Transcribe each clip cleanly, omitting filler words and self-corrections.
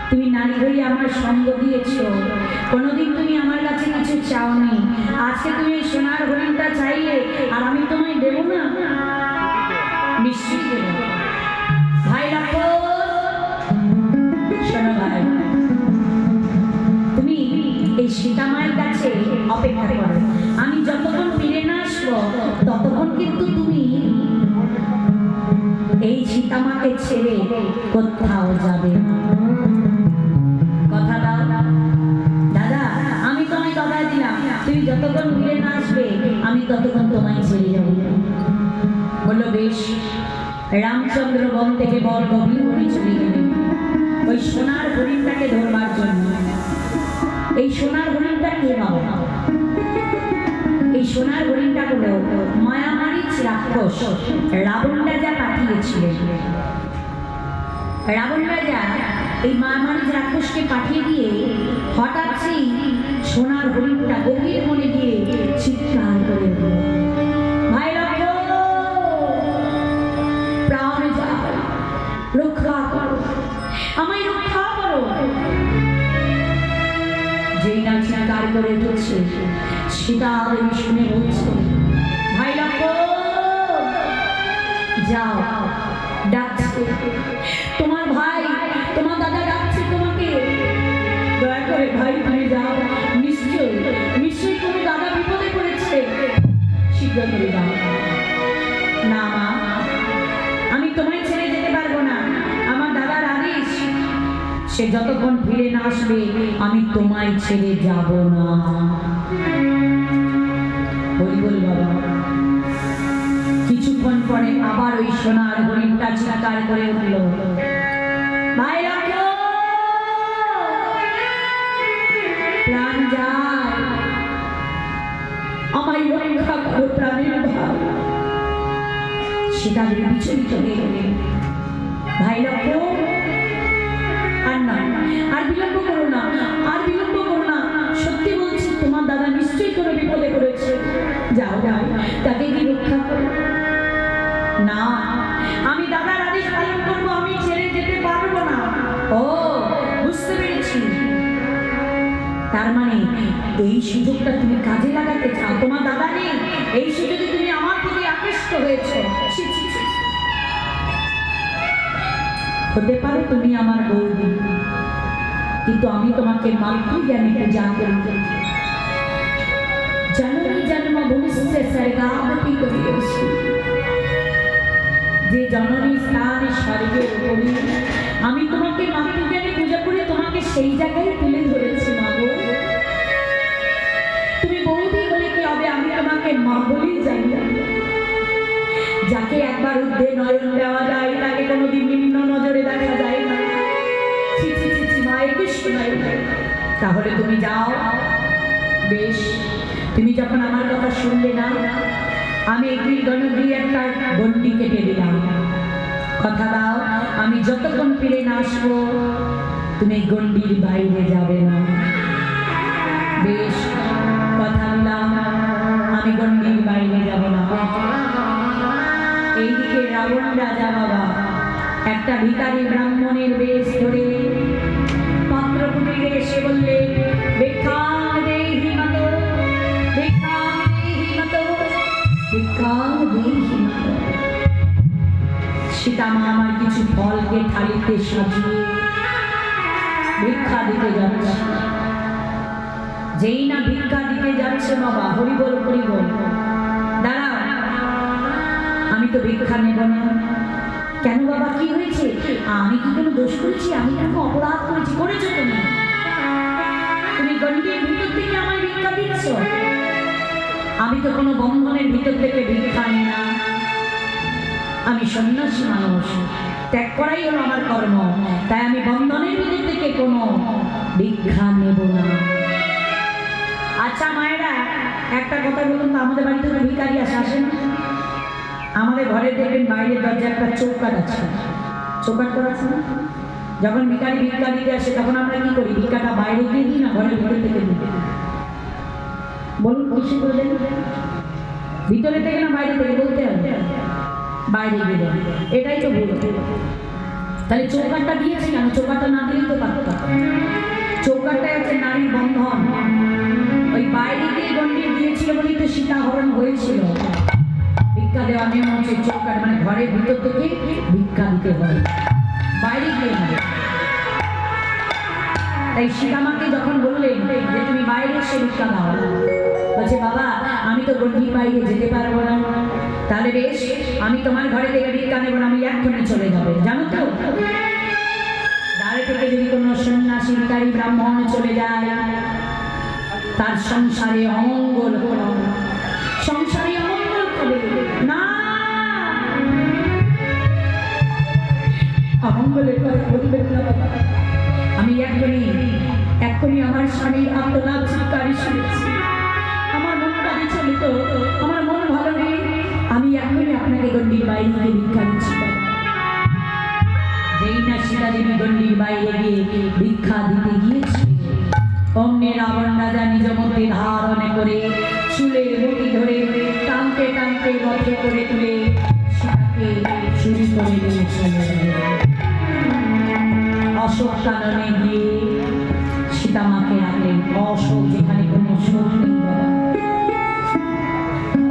তুমি নারী হয়ে আমার সঙ্গ দিয়েছো, কোনোদিন তুমি আমার কাছে কিছু চাওনি। আজকে তুমি এই সোনার হরিণটা চাইলে আর আমি তোমায় দেবো না? নিশ্চিত দেব। ভাই লক্ষ্মণ, শোনো ভাই, তুমি এই সীতামায়ের কাছে অপেক্ষা করো। আমি যতক্ষণ ফিরে না আসবো ততক্ষণ কিন্তু তুমি এই সীতামাকে ছেড়ে কোথাও যাবে না। কথা দাও দাদা, আমি তোমায় কথা দিলাম, তুমি যতক্ষণ ফিরে না আসবে আমি ততক্ষণ তোমায় ছেড়ে যাবো। বললো বেশ। রামচন্দ্র বন থেকে বল গভীর করে চলে গেলেন ওই সোনার হরিণটাকে ধরবার জন্য। এই সোনার হরিণটা কে বাবা? এই সোনার হরিণটা হলো মায়ামারীচ রাক্ষস রাবণ রাজা পাঠিয়েছিলেন। রাবণ রাজা এই মায়ামারীচ রাক্ষসকে পাঠিয়ে দিয়ে হঠাৎ সেই সোনার হরিণটা গভীর মনে দিয়ে চিৎকার করে উঠল, ভাই লক্ষ্মণ, প্রাণ যায়, রক্ষা করো, আমায় রক্ষা করো। যেই না চিৎকার করে উঠেছে সীতা দেবী শুনে বলছে, ভাই লক্ষ্মণ যাও, ডাকছে তোমার ভাই, তোমার দাদা ডাকছে তোমাকে, দয়া করে ভাই তুমি যাও, নিশ্চয়ই নিশ্চয়ই তোমার দাদা বিপদে পড়েছে, শীঘ্র করে যাও। না মা, আমি তোমায় ছেড়ে যেতে পারবো না, আমার দাদার আদেশ, সে যতক্ষণ ফিরে না আসবে আমি তোমায় ছেড়ে যাব না। হরি বল বাবা। কিছুক্ষণ পরে আবার ওই সোনার হরিণটা চিৎকার করে উঠল, ভাই লক্ষ্মণ, প্রাণ যায়, আমায় রক্ষা করো প্রাণের ভাই। সেটা বিচলিত হয়ে গেলেন, ভাই লক্ষ্মণ আর না, আর বিলম্ব করো না, আর বিলম্ব করো না, সত্যি বলছি তোমার দাদা নিশ্চয়ই কোনো বিপদে পড়েছে, যাও যাও তাকে কি রক্ষা করো। না, আমি দাদার আদেশ পালন করবো, আমি ছেড়ে যেতে পারবো না। ও বুঝতে পেরেছি, তার মানে এই সুযোগটা তুমি কাজে লাগাতে চাও, তোমার দাদা নেই, এই সুযোগে তুমি আমার প্রতি আকৃষ্ট হয়েছে। হতে পারে তুমি আমার বৌদি, কিন্তু আমি তোমাকে মাতৃজ্ঞানে পূজা করি। জননী জন্মভূমিশ্চে স্বর্গাদপি করিয়সি, যে জননী স্থান স্বর্গের উপরে, আমি তোমাকে মাতৃজ্ঞানে পূজা করে তোমাকে সেই জায়গায় তুলে ধরেছি। মা গো, তুমি বৌদি বলে কি হবে, আমি তোমাকে মা বলেই জানি। যাকে একবার উদ্ধে নয়ন দেওয়া যায় তাকে কোনোদিন নিম্ন নজরে দেখা যায় না। মায়ের কৃষ্ণ নাই, তাহলে তুমি যাও। বেশ, তুমি যখন আমার কথা শুনলে না, আমি একটি গণগ্রী একটা গন্ডি কেটে দিলাম। কথা দাও, আমি যতক্ষণ ফিরে না আসবো তুমি গন্ডির বাইরে যাবে না। বেশ, কথা দিলাম, আমি গন্ডির বাইরে যাব না। এইদিকে রাবণ রাজা বাবা একটা ভিখারি ব্রাহ্মণের বেশ ধরে পাত্র কুটিরে এসে বললে, ভিক্ষাং দেহি মাতো, ভিক্ষাং দেহি মাতো, ভিক্ষাং দেহি মাতো। সীতামা আমার কিছু ফলকে থালিতে সাজিয়ে ভিক্ষা দিতে যাচ্ছে। যেই না ভিক্ষা দিতে যাচ্ছে বাবা, হরি বল হরি বল, দাঁড়াও, আমি তো ভিক্ষা নেব না। কেন বাবা, কি হয়েছে? আমি কি কোনো দোষ করেছি? আমি কেন অপরাধ করেছি? করেছো তুমি, তুমি গরিবের ভিতর থেকে আমায় ভিক্ষা দিচ্ছ। আমি তো কোনো বন্ধনের ভিতর থেকে ভিক্ষা নিই না, আমি সন্ন্যাসী মানুষ, ত্যাগ করাই হলো আমার কর্ম, তাই আমি বন্ধনের ভিতর থেকে কোনো ভিক্ষা নেব না। আচ্ছা মায়েরা, একটা কথা বলুন তো, আমাদের বাড়িতে তো ভিখারি আসে না? আমাদের ঘরে দেখবেন বাইরের দরজা একটা চৌকাঠ আছে, চৌকাঠ করা আছে না? যখন ভিখারি ভিক্ষা দিতে আসে তখন আমরা কি করি? ভিক্ষাটা বাইরে দিয়ে দিই না ঘরের ভিতর থেকে দিই? বলুন খুশি করে দেন, ভিতরে থেকে না বাইরে থেকে? বলতে হবে বাইরে গিয়ে, এটাই তো ভুল। তাহলে চৌকাঠটা দিয়েছি কেন? চৌকাঠটা না দিলেই তো পারতাম। হয়েছিল বলেই তো সীতা হরণ হয়েছিল। ভিক্ষা দেওয়া নিয়ম হচ্ছে চৌকাঠ, মানে ঘরের ভিতর থেকে ভিক্ষা দিতে হয়, বাইরে গিয়ে হবে। তাই সীতামাকে যখন বললেন যে তুমি বাইরে এসে ভিক্ষা দাও, বলছে বাবা আমি তো গণ্ডির বাইরে যেতে পারবো না। তাহলে বেশ, আমি তোমার ঘরে থেকে ভিক্ষা নেবো না, আমি এক্ষুনি চলে যাবো। জানো তো দ্বারে থেকে যদি কোনো সন্ন্যাসী ভিখারি ব্রাহ্মণ চলে যায়, তার সংসারে অমঙ্গল হবে, সংসারে অমঙ্গল হবে না। অমঙ্গলের কথা বলবেন না বাবা। আমি এক্ষুনি আমার স্বামীর আত্মলাভ চিৎকারি শুনেছি, আমার মনটা বিচলিত, আমার মন ভালো নেই, আমি এক্ষুনি আপনাকে গণ্ডির বাইরে গিয়ে ভিক্ষা দিচ্ছি। যেই না সীতা দেবী গণ্ডির বাইরে গিয়ে ভিক্ষা দিতে গিয়েছে, অমনি রাবণ রাজা নিজ মধ্যে ধারণ করে চুলের মুঠি ধরে টানতে টানতে রথে করে তুলে সীতাকে চুরি করে নিয়ে চলে গেল। অশোক কাননে গিয়ে সীতামাকে রাখলেন। অশোক যেখানে কোনো শোক নেই বাবা,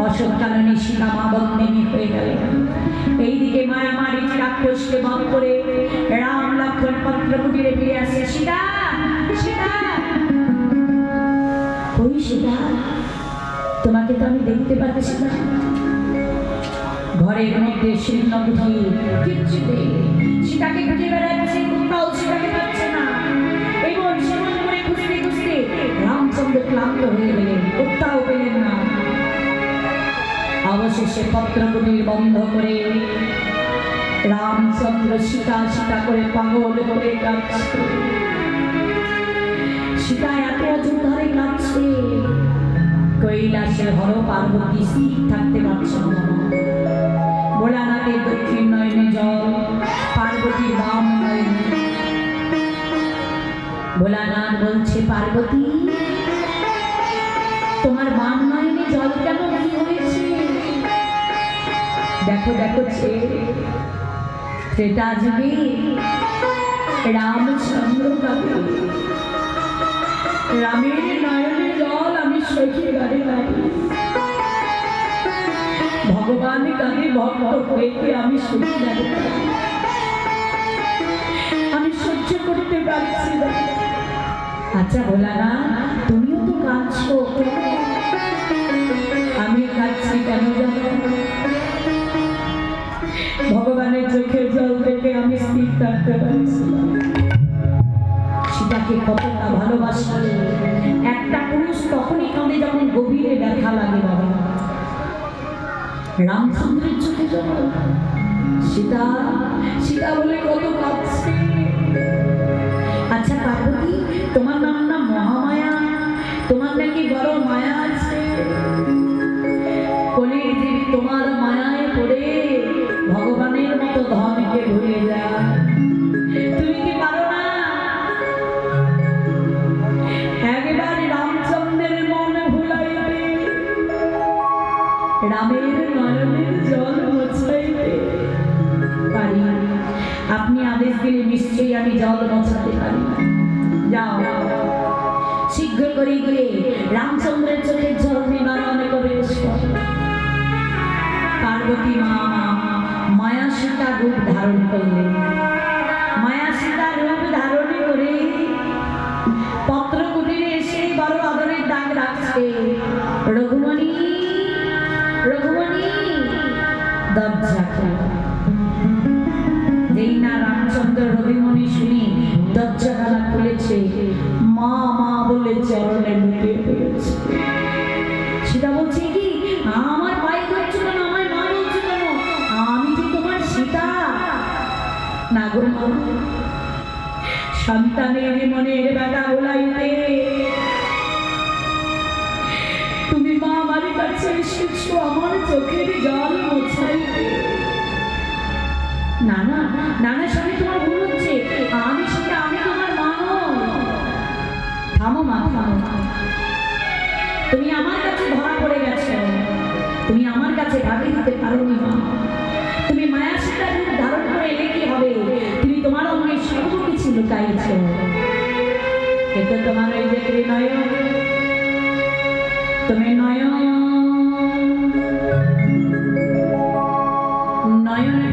অশোক কাননে সীতামা বন্দিনী হয়ে গেলেন। এইদিকে মায়ামারী রাক্ষসকে বধ করে রাম লক্ষ্মণ পত্র কুটিরে ফিরে আসে। সীতা, সীতা, ওই সীতা, তোমাকে তো আমি দেখতে পাচ্ছি না। ঘরের মধ্যে শূন্য বুঝি কিচ্ছু নেই, সীতাকে খুঁজে বেড়াচ্ছে, কোথাও সীতাকে পাচ্ছে না। এবং সেমন করে খুঁজতে খুঁজতে রামচন্দ্র ক্লান্ত হয়ে গেলেন, কোথাও পেলেন না। অবশেষে পত্রকুটির বন্ধ করে রামচন্দ্র সীতা সীতা করে পাগল করে কাঁদছে। সীতা এত অজুর ধরে কাঁদছে, কৈলাসে হর পার্বতী স্থির থাকতে পারছে না। ভোলানাথের দক্ষিণ নয়নে জল, পার্বতী বাম নয়নে। ভোলানাথ বলছে পার্বতী তোমার বাম নয়নে জল কেন, কি হয়েছে? দেখো দেখো ত্রেতা যুগে রামচন্দ্র কাকে, রামের নয়নে জল আমি সখী গাড়ি গাড়ি, ভগবান কাকে ভক্ত হয়ে আমি সখী গাড়ি, আমি সহ্য করতে পারছি না। আচ্ছা বলা না, তুমিও তো কাঁদছো, আমি কাঁদছি কেন জানো? ভগবানের চোখের জল থেকে আমি স্থির থাকতে পারছি না। সীতাকে কতটা ভালোবাসা, একটা পুরুষ তখনই কাঁদে যখন গভীরে ব্যথা লাগে বাবা। রামচন্দ্রের চোখে জল, সীতা সীতা বলে কত কাঁদছে। আচ্ছা পার্বতী, তোমার নাম না মহামায়া, তোমার নাকি বড় মায়া আছে। কলির দেবী তোমার মায়ায় পড়ে ভগবানের মতো ধনকে ভুলে যায়, তুমি কি পারো না একবারে রামচন্দ্রের মন ভুলাইতে, রামের নয়নের জল মোছাইতে? পারি, আপনি আদেশ দিলে নিশ্চয়ই আমি জল মোছাতে পারি। যাও শীঘ্র করে গিয়ে রামচন্দ্রের চোখের জল নিবারণ করে এসো। পার্বতী মা মায়া সীতা রূপ ধারণ করলেন। মায়া সীতা রূপ ধারণ করে পত্র কুটিরে এসে বড় আদরের ডাক রাখছে, রঘুমণি রঘুমণি, দরজা খোলো। যেই না রামচন্দ্র রঘুমণি শুনি দরজাটা খুলেছে, মা মা বলে চরণে লুটিয়ে পড়েছে। সীতা বলছে কি, আমার পায়ে ধরছো কেন, আমায় মা বলছো কেন? আমি যে তোমার সীতা না গো মা, সন্তানের মনের ব্যথা ওলাইতে তুমি মা আমার কাছে এসেছো আমার চোখের জল মোছাইতে। না না না না স্বামী, তোমার ভুল হচ্ছে, আমি সীতা, আমি তোমার মা নই। থামো মা, থামো। তুমি আমার কাছে ধরা পড়ে গেছো, তুমি আমার কাছে ভাবি দিতে পারোনি মা। তুমি মায়া সীতা রূপ ধারণ করে এলে কি হবে? তুমি তোমার অঙ্গে সর্বকিছু লুকাইছো, কিন্তু তোমার ওই যে ত্রিনয়ন তুমি নয়ন নয়ন